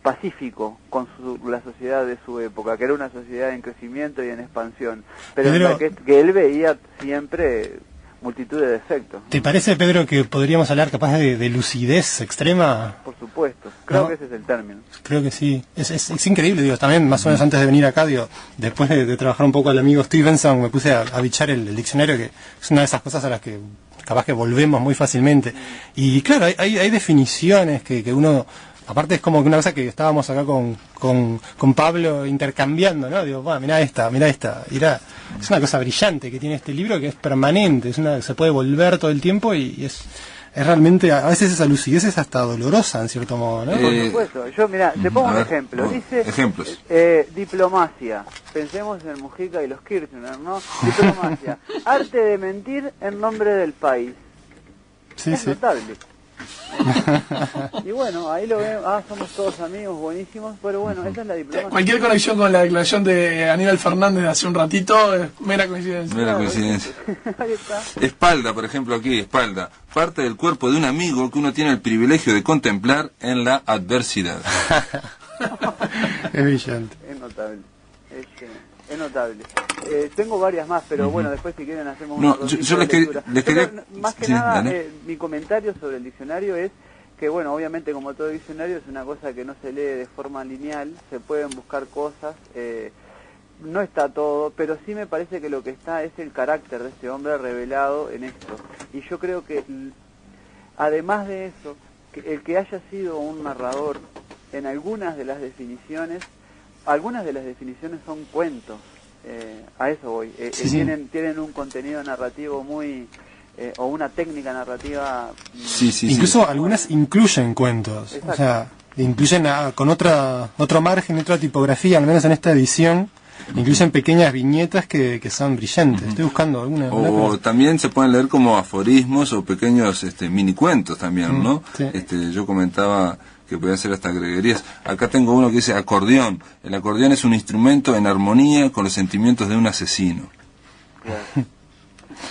pacífico con la sociedad de su época, que era una sociedad en crecimiento y en expansión, pero en la que él veía siempre multitud de defectos. ¿Te parece, Pedro, que podríamos hablar capaz de lucidez extrema? Por supuesto, creo que ese es el término. Creo que sí, es increíble, digo, también más o menos antes de venir acá, digo, después de trabajar un poco al amigo Stevenson, me puse a bichar el diccionario, que es una de esas cosas a las que capaz que volvemos muy fácilmente. Y claro, hay definiciones que uno... Aparte es como una cosa que estábamos acá con Pablo intercambiando, ¿no? Digo, mirá esta. Es una cosa brillante que tiene este libro, que es permanente, se puede volver todo el tiempo y es realmente, a veces esa lucidez es hasta dolorosa en cierto modo, ¿no? Por supuesto. Yo, mirá, te pongo un ejemplo. Dice, ejemplos. Diplomacia. Pensemos en Mujica y los Kirchner, ¿no? Diplomacia. Arte de mentir en nombre del país. Es notable. Y bueno, ahí lo ven, somos todos amigos, buenísimos, pero bueno, esa es la diplomacia. Cualquier conexión con la declaración de Aníbal Fernández de hace un ratito es mera coincidencia. Ahí está. Espalda, por ejemplo, aquí, espalda. Parte del cuerpo de un amigo que uno tiene el privilegio de contemplar en la adversidad. Es brillante. Es notable. Es notable. Tengo varias más, pero bueno, después si quieren hacemos una yo les quería... Más que nada, mi comentario sobre el diccionario es que, bueno, obviamente como todo diccionario es una cosa que no se lee de forma lineal, se pueden buscar cosas, no está todo, pero sí me parece que lo que está es el carácter de este hombre revelado en esto. Y yo creo que, además de eso, el que haya sido un narrador en algunas de las definiciones son cuentos, a eso voy, tienen un contenido narrativo muy, o una técnica narrativa... Incluso algunas incluyen cuentos. Exacto. O sea, incluyen con otro margen, otra tipografía, al menos en esta edición, incluyen pequeñas viñetas que son brillantes. Estoy buscando alguna... O también se pueden leer como aforismos o pequeños mini cuentos también, ¿no? Sí. Yo comentaba que pueden ser hasta greguerías. Acá tengo uno que dice acordeón. El acordeón es un instrumento en armonía con los sentimientos de un asesino. Claro.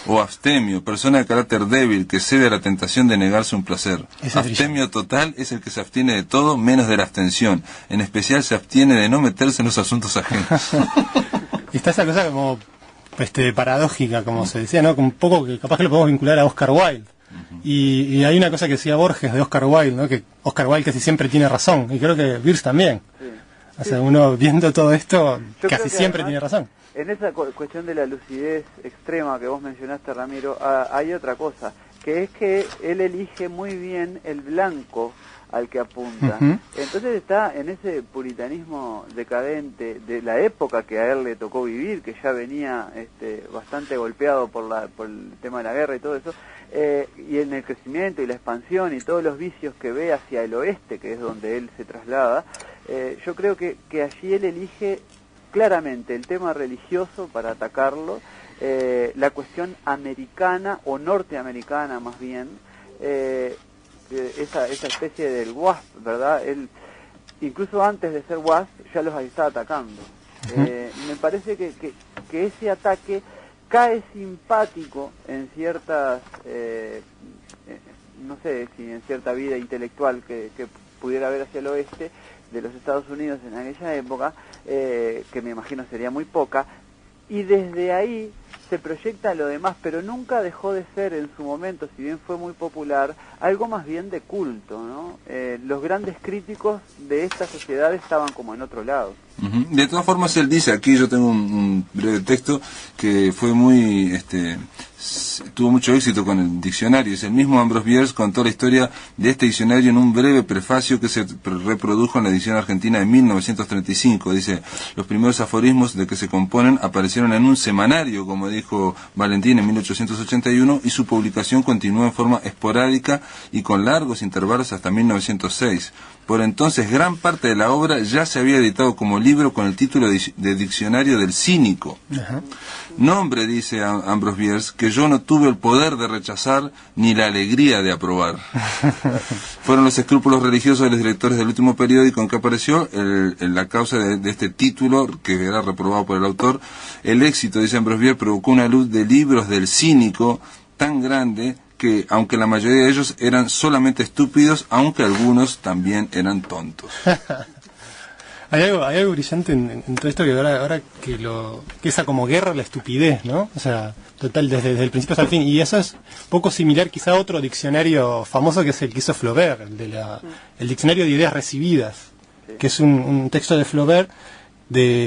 O abstemio, persona de carácter débil que cede a la tentación de negarse un placer. Abstemio total es el que se abstiene de todo menos de la abstención. En especial se abstiene de no meterse en los asuntos ajenos. Y está esa cosa como paradójica, como se decía, ¿no? Un poco que capaz que lo podemos vincular a Oscar Wilde. Y hay una cosa que decía Borges de Oscar Wilde, ¿no? Que Oscar Wilde casi siempre tiene razón, y creo que Bierce también. Sí. O sea, uno viendo todo esto, casi siempre tiene razón. En esa cuestión de la lucidez extrema que vos mencionaste, Ramiro, hay otra cosa, que es que él elige muy bien el blanco al que apunta. Entonces está en ese puritanismo decadente de la época que a él le tocó vivir, que ya venía bastante golpeado por el tema de la guerra y todo eso, y en el crecimiento y la expansión y todos los vicios que ve hacia el oeste, que es donde él se traslada. Yo creo que allí él elige claramente el tema religioso para atacarlo, la cuestión americana o norteamericana más bien, esa especie del WASP, ¿verdad? Él, incluso antes de ser WASP, ya los está atacando. Me parece que ese ataque cae simpático en ciertas, no sé si en cierta vida intelectual que pudiera haber hacia el oeste de los Estados Unidos en aquella época, que me imagino sería muy poca, y desde ahí se proyecta a lo demás, pero nunca dejó de ser en su momento, si bien fue muy popular, algo más bien de culto, ¿no? Los grandes críticos de esta sociedad estaban como en otro lado. De todas formas, él dice, aquí yo tengo un breve texto que fue muy, tuvo mucho éxito con el diccionario. Es el mismo Ambrose Bierce contó la historia de este diccionario en un breve prefacio que se reprodujo en la edición argentina de 1935. Dice, los primeros aforismos de que se componen aparecieron en un semanario, como dijo Valentín, en 1881, y su publicación continuó en forma esporádica y con largos intervalos hasta 1906. Por entonces, gran parte de la obra ya se había editado como libro con el título de Diccionario del Cínico. Ajá. Nombre, dice Ambrose Bierce, que yo no tuve el poder de rechazar ni la alegría de aprobar. Fueron los escrúpulos religiosos de los directores del último periódico en que apareció la causa de este título, que era reprobado por el autor. El éxito, dice Ambrose Bierce, provocó una luz de libros del cínico tan grande que, aunque la mayoría de ellos eran solamente estúpidos, aunque algunos también eran tontos. Hay algo brillante en todo esto, que ahora que esa como guerra a la estupidez, ¿no? O sea, total, desde el principio hasta el fin. Y eso es poco similar quizá a otro diccionario famoso que es el que hizo Flaubert, el diccionario de ideas recibidas, que es un texto de Flaubert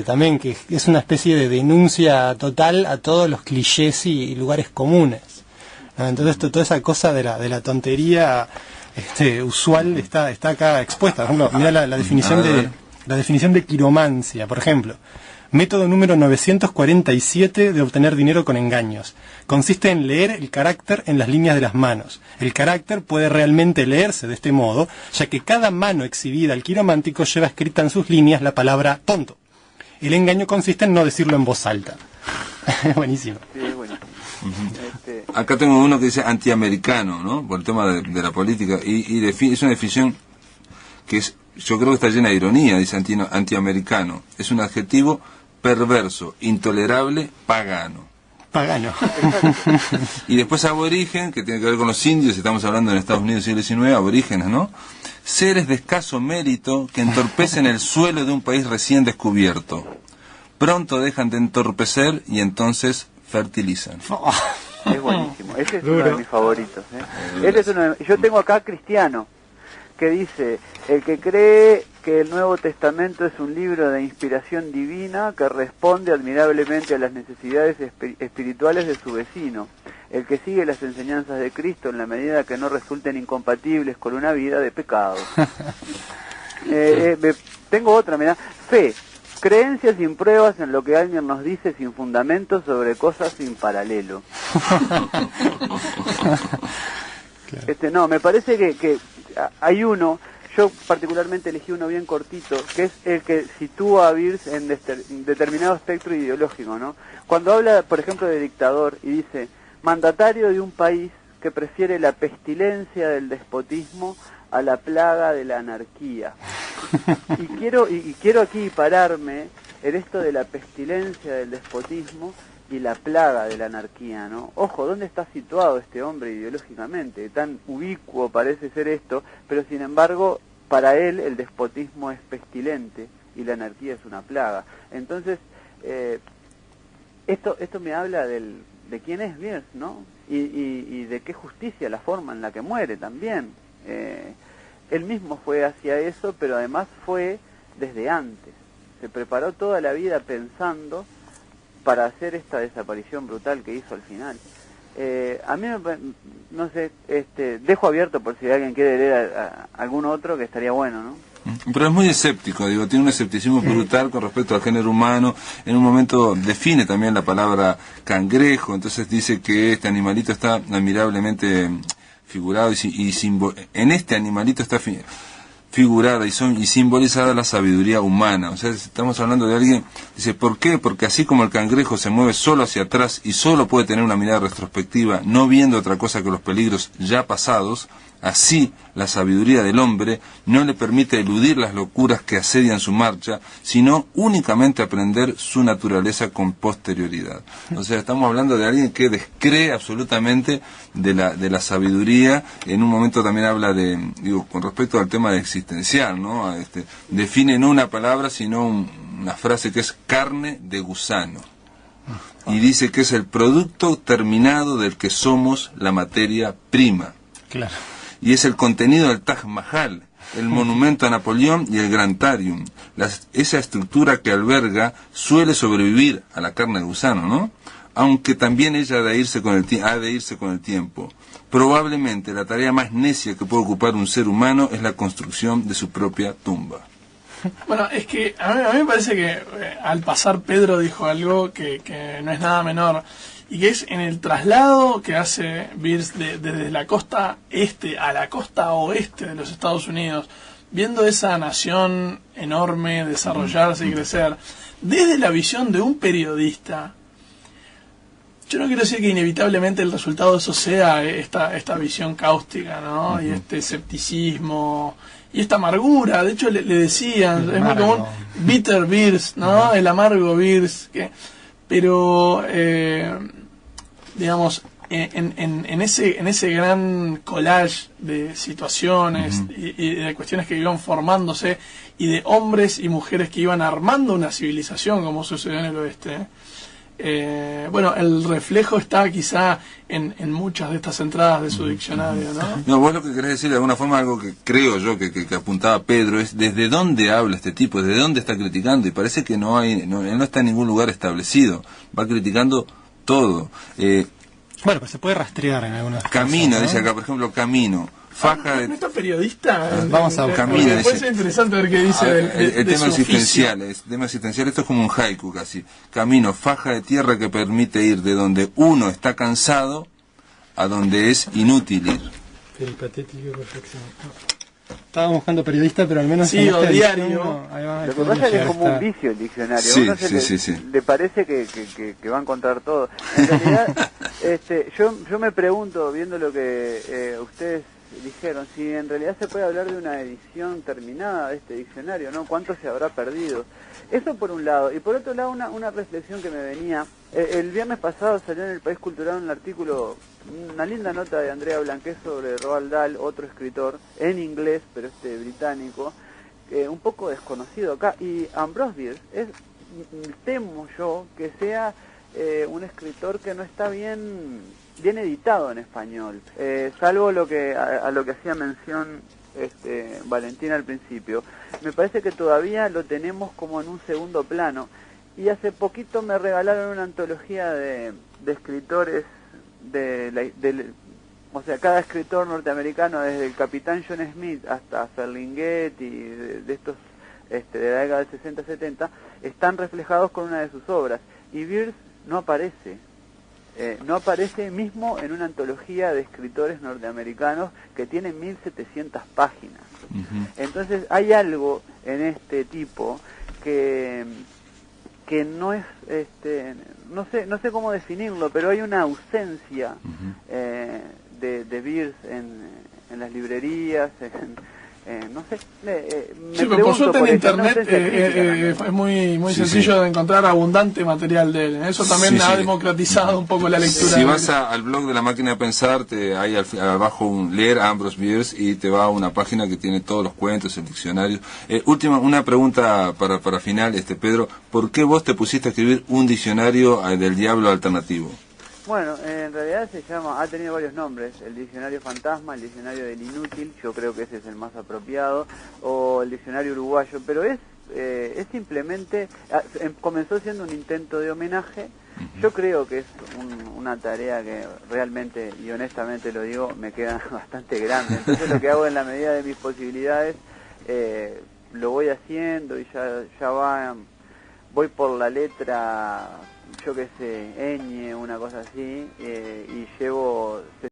también que es una especie de denuncia total a todos los clichés y lugares comunes. Entonces toda esa cosa de la tontería usual está acá expuesta. Por ejemplo, mira la definición de quiromancia, por ejemplo. Método número 947 de obtener dinero con engaños. Consiste en leer el carácter en las líneas de las manos. El carácter puede realmente leerse de este modo, ya que cada mano exhibida al quiromántico lleva escrita en sus líneas la palabra tonto. El engaño consiste en no decirlo en voz alta. Buenísimo. Sí, buenísimo. Acá tengo uno que dice antiamericano, ¿no? Por el tema de la política, y es una definición que yo creo que está llena de ironía. Dice antiamericano. Es un adjetivo perverso, intolerable, pagano. Pagano. Y después aborigen, que tiene que ver con los indios, estamos hablando en Estados Unidos siglo XIX, aborígenes, ¿no? Seres de escaso mérito que entorpecen el suelo de un país recién descubierto. Pronto dejan de entorpecer y entonces fertilizan. Es buenísimo. Ese es uno de mis favoritos. Yo tengo acá Cristiano, que dice, el que cree que el Nuevo Testamento es un libro de inspiración divina que responde admirablemente a las necesidades espirituales de su vecino, el que sigue las enseñanzas de Cristo en la medida que no resulten incompatibles con una vida de pecado. Tengo otra, mirá, fe. Creencias sin pruebas en lo que alguien nos dice sin fundamento sobre cosas sin paralelo. No, me parece que hay uno, yo particularmente elegí uno bien cortito, que es el que sitúa a Bierce en determinado espectro ideológico, ¿no? Cuando habla, por ejemplo, de dictador y dice, mandatario de un país que prefiere la pestilencia del despotismo a la plaga de la anarquía. Y quiero aquí pararme en esto de la pestilencia del despotismo y la plaga de la anarquía, ¿no? Ojo, ¿dónde está situado este hombre ideológicamente? Tan ubicuo parece ser esto, pero sin embargo, para él el despotismo es pestilente y la anarquía es una plaga. Entonces, esto me habla de quién es Bierce, ¿no? Y de qué justicia la forma en la que muere también. Él mismo fue hacia eso, pero además fue desde antes. Se preparó toda la vida pensando para hacer esta desaparición brutal que hizo al final. A mí, no sé, dejo abierto por si alguien quiere leer a algún otro, que estaría bueno, ¿no? Pero es muy escéptico, tiene un escepticismo brutal con respecto al género humano. En un momento define también la palabra cangrejo, entonces dice que este animalito está admirablemente figurado en este animalito está figurada y simbolizada la sabiduría humana. O sea, estamos hablando de alguien, dice, ¿por qué? Porque así como el cangrejo se mueve solo hacia atrás y solo puede tener una mirada retrospectiva, no viendo otra cosa que los peligros ya pasados, así la sabiduría del hombre no le permite eludir las locuras que asedian su marcha, sino únicamente aprender su naturaleza con posterioridad. O sea, estamos hablando de alguien que descree absolutamente de la sabiduría. En un momento también habla con respecto al tema existencial, ¿no? Define no una palabra, sino una frase que es carne de gusano. y dice que es el producto terminado del que somos la materia prima. Claro. Y es el contenido del Taj Mahal, el monumento a Napoleón y el Grantarium. Esa estructura que alberga suele sobrevivir a la carne de gusano, ¿no? Aunque también ella ha de irse con el tiempo. Probablemente la tarea más necia que puede ocupar un ser humano es la construcción de su propia tumba. Bueno, es que a mí me parece que al pasar Pedro dijo algo que no es nada menor, y que es en el traslado que hace Bierce desde la costa este a la costa oeste de los Estados Unidos, viendo esa nación enorme desarrollarse y crecer, desde la visión de un periodista. Yo no quiero decir que inevitablemente el resultado de eso sea esta visión cáustica, ¿no? Y este escepticismo y esta amargura. De hecho le decían, es muy común, bitter Bierce, ¿no? El amargo Bierce. Pero digamos, en ese gran collage de situaciones y de cuestiones que iban formándose y de hombres y mujeres que iban armando una civilización, como sucedió en el oeste, bueno, el reflejo está quizá en muchas de estas entradas de su diccionario, ¿no? No, vos lo que querés decir de alguna forma, algo que creo yo que apuntaba Pedro, es desde dónde habla este tipo, desde dónde está criticando, y parece que él no está en ningún lugar establecido, va criticando todo. Bueno, pues se puede rastrear en algunas Camino, cosas, ¿no? Dice acá, por ejemplo, Camino. Faja de... ¿No está periodista? Vamos a Camino. Puede ser interesante ver qué dice el tema existencial. Esto es como un haiku casi. Camino, faja de tierra que permite ir de donde uno está cansado a donde es inútil ir. El patético perfección. Estaba buscando periodista, pero al menos... Sí, o diario. Lo que pasa es que es como un vicio el diccionario. Sí, Uno le parece que va a encontrar todo. En realidad, yo me pregunto, viendo lo que ustedes dijeron, si en realidad se puede hablar de una edición terminada de este diccionario, ¿no? ¿Cuánto se habrá perdido? Eso por un lado. Y por otro lado, una reflexión que me venía. El viernes pasado salió en El País Cultural un artículo, una linda nota de Andrea Blanqués sobre Roald Dahl, otro escritor, en inglés, pero británico, un poco desconocido acá. Y Ambrose Bierce, temo yo que sea un escritor que no está bien editado en español, salvo a lo que hacía mención Valentina al principio. Me parece que todavía lo tenemos como en un segundo plano, y hace poquito me regalaron una antología de escritores o sea, cada escritor norteamericano, desde el Capitán John Smith hasta Ferlinghetti, de estos de la década del 60-70, están reflejados con una de sus obras, y Bierce no aparece mismo en una antología de escritores norteamericanos que tiene 1700 páginas. Entonces hay algo en este tipo que no es, no sé cómo definirlo, pero hay una ausencia de Bierce en las librerías, no sé, sí, pero por suerte en internet es muy sencillo de encontrar abundante material de él. Eso también ha democratizado un poco la lectura. Si vas al blog de La Máquina de Pensar, hay abajo un leer a Ambrose Bierce y te va a una página que tiene todos los cuentos, el diccionario. Una pregunta para final, Pedro, ¿por qué vos te pusiste a escribir un diccionario del diablo alternativo? Bueno, en realidad ha tenido varios nombres: el diccionario fantasma, el diccionario del inútil, yo creo que ese es el más apropiado, o el diccionario uruguayo, pero es simplemente, comenzó siendo un intento de homenaje. Yo creo que es una tarea que realmente, y honestamente lo digo, me queda bastante grande. Entonces lo que hago en la medida de mis posibilidades, lo voy haciendo, y voy por la letra, yo qué sé, ñ, una cosa así, y llevo